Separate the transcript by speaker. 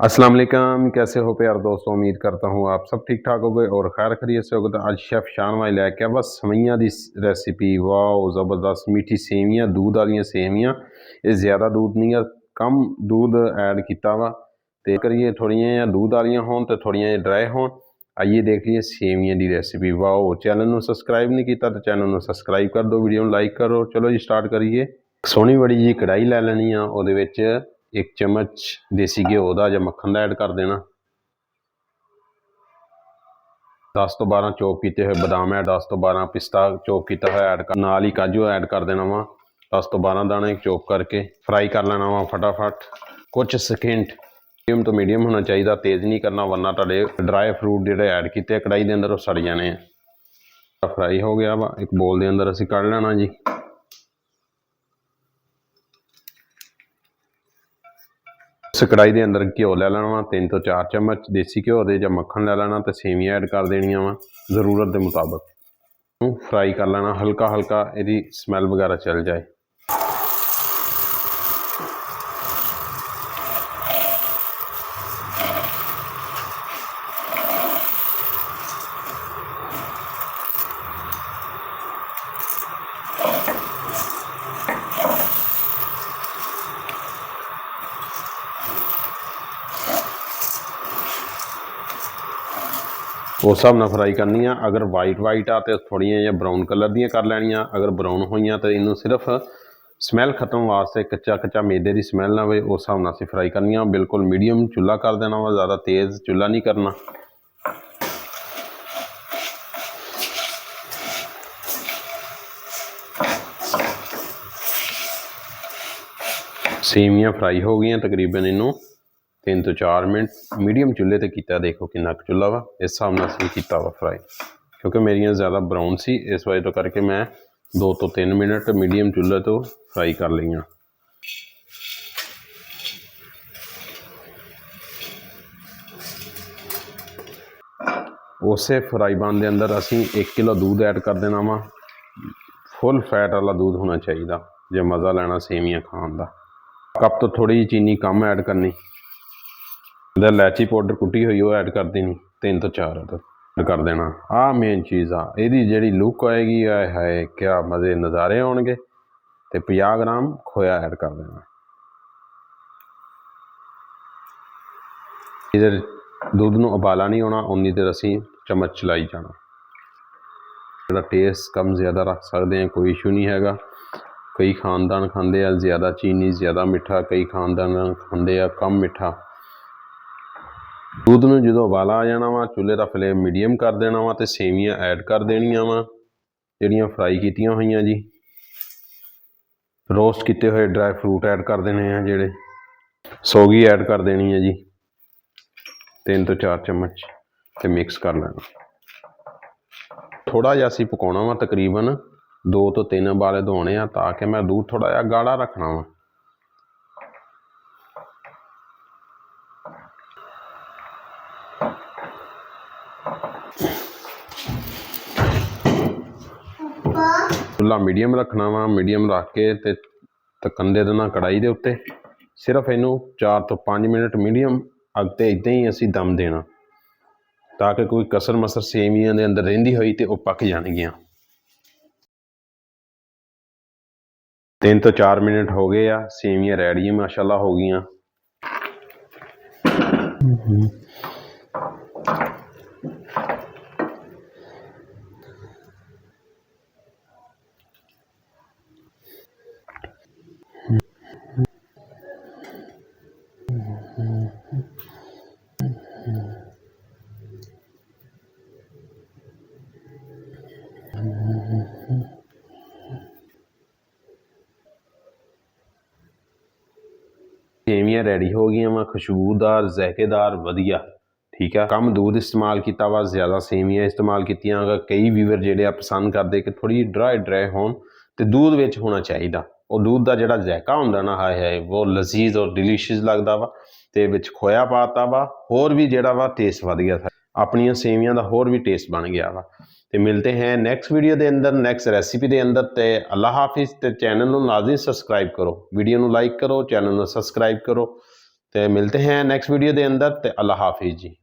Speaker 1: अस्सलाम वालेकुम, कैसे हो प्यार दोस्तों। उम्मीद करता हूँ आप सब ठीक ठाक हो गए और खैर खैरियत से हो गए। तो आज शेफ शान भाई लैके बस सेवइयां दी रेसिपी। वाह ज़बरदस्त मीठी सेवइयां, दूध वाली सेवइयां। ये ज़्यादा दूध नहीं है, कम दूध ऐड किया वा तो करिए थोड़िया दूध वाली होन तो थोड़िया ड्राई होन। आइए देख लीजिए सेवइयां की रेसिपी। वाह, चैनल में सबसक्राइब नहीं किया तो चैनल में सबसक्राइब कर दो, वीडियो में लाइक करो। चलो जी स्टार्ट करिए। सोहनी बड़ी जी कढ़ाई लै लैनी आ, वो एक चम्मच देसी घ्यो का या मक्खन का ऐड कर देना। 10 तो 12 चॉप किए हुए बादाम ऐड, 10 तो 12 पिस्ता चॉप किया हुआ ऐड कर, नाल ही काजू ऐड कर देना वा। 10 तो 12 दाने चॉप करके फ्राई कर लेना वा फटाफट कुछ सेकंड। मीडियम तो मीडियम होना चाहिए, तेज़ नहीं करना वरना तुहाडे ड्राई फ्रूट जिहड़े ऐड किए कढ़ाई के अंदर वो सड़ जाने। फ्राई हो गया वा, एक बोल के अंदर असीं कढ़ लेना जी। उस कढ़ाई के अंदर घ्यो लै लेना वा, 3 तो 4 चम्मच देसी घ्यो दे या मक्खन लै लेना तो सेवियां ऐड कर देनिया वा जरूरत के मुताबिक। फ्राई कर लेना हल्का हल्का, यदि स्मैल वगैरह चल जाए। उस हिसाब नाल फ्राई करनी आ। अगर वाइट आ तो थोड़िया जिहा ब्राउन कलर दियाँ कर लैनियां। अगर ब्राउन होइयां तो इनू सिर्फ स्मैल खत्म वास्ते, कच्चा कच्चा मैदे की स्मैल ना आए उस हिसाब नाल असीं फ्राई करनी। बिल्कुल मीडियम चुल्हा कर देना वा, ज़्यादा तेज़ चुल्हा नहीं करना। सेवियां फ्राई हो गई तकरीबन, इनू 3 तो 4 मिनट मीडियम चुल्हे ते कीता। देखो कितना चुल्हा वा, इस हिसाब नाल असीं कीता वा फ्राई। क्योंकि मेरियां ज़्यादा ब्राउन सी, इस वजह तो करके मैं 2 तो 3 मिनट मीडियम चुल्हे तो फ्राई कर लईयां। उस फ्राई पैन के अंदर असीं 1 किलो दूध ऐड कर देना वा। फुल फैट वाला दूध होना चाहिए जे मज़ा लेना सेवियां खाण दा। कप तो थोड़ी जी चीनी कम ऐड करनी। इलायची पाउडर कुटी हुई वो ऐड कर देनी, 3 तो 4 ऐड कर देना। आ मेन चीज़ आ, यदी जी लुक आएगी आए हाय क्या मज़े नज़ारे आउणगे। तो 50 ग्राम खोया ऐड कर देना। इधर दूध नूं उबाला नहीं आना, उन्नी देर असीं चम्मच चलाई जाना। जिहड़ा टेस्ट कम ज़्यादा रख सकते हैं, कोई इशू नहीं हैगा। कई खानदान खांदे आ ज़्यादा चीनी ज़्यादा मिठा, कई खानदान खांदे आ कम मिठा। दूध में जो उबाला आ जाना वा, चूल्हे का फ्लेम मीडियम कर देना वा तो सेवियां ऐड कर देनिया वा जिहड़ियां फ्राई कीतियां हुई जी। रोस्ट किए हुए ड्राई फ्रूट ऐड कर देने हैं, जिहड़े सौगी ऐड कर देनी है जी 3 तो 4 चम्मच तो मिक्स कर लेना। थोड़ा जिहा असीं पकाउणा वा, तकरीबन 2 तो 3 उबाले दवाने आ ताकि मैं दूध थोड़ा जिहा गाढ़ा रखना वा। चुल्हा मीडियम रखना वा, मीडियम रख के ढक्कन दे देना कढ़ाई के उत्ते। सिर्फ इनू 4 तो 5 मिनट मीडियम अग ते इदां ही असीं दम देना ताकि कोई कसर मसर सेवियां दे अंदर रहिंदी होई तो वह पक जाणगियां। 3 तो 4 मिनट हो गए आ, सेवियां रेडी माशाल्लाह हो गई। सेवियां रेडी हो गई वा, खुशबूदार ज़ायकेदार वधिया। ठीक है, कम दूध इस्तेमाल किया वा, ज़्यादा सेवियां इस्तेमाल की। कई व्यूअर जिहड़े पसंद करते कि थोड़ी ड्राई होन तो दूध विच होना चाहिए। और दूध का जिहड़ा ज़ायका हुंदा ना, हाय हाय वो लजीज और डिलीशियस लगता वा। तो विच खोया पाता वा, होर भी जिहड़ा वा टेस्ट वध गया। अपनियां सेवियां का होर भी टेस्ट बन गया वा। तो मिलते हैं नैक्सट वीडियो के अंदर, नैक्सट रेसिपी के अंदर। तो अल्लाह हाफिज़। तो चैनल को लाजमी सबसक्राइब करो, वीडियो को लाइक करो, चैनल को सबसक्राइब करो। तो मिलते हैं नैक्सट वीडियो के अंदर। तो अल्लाह हाफिज़ जी।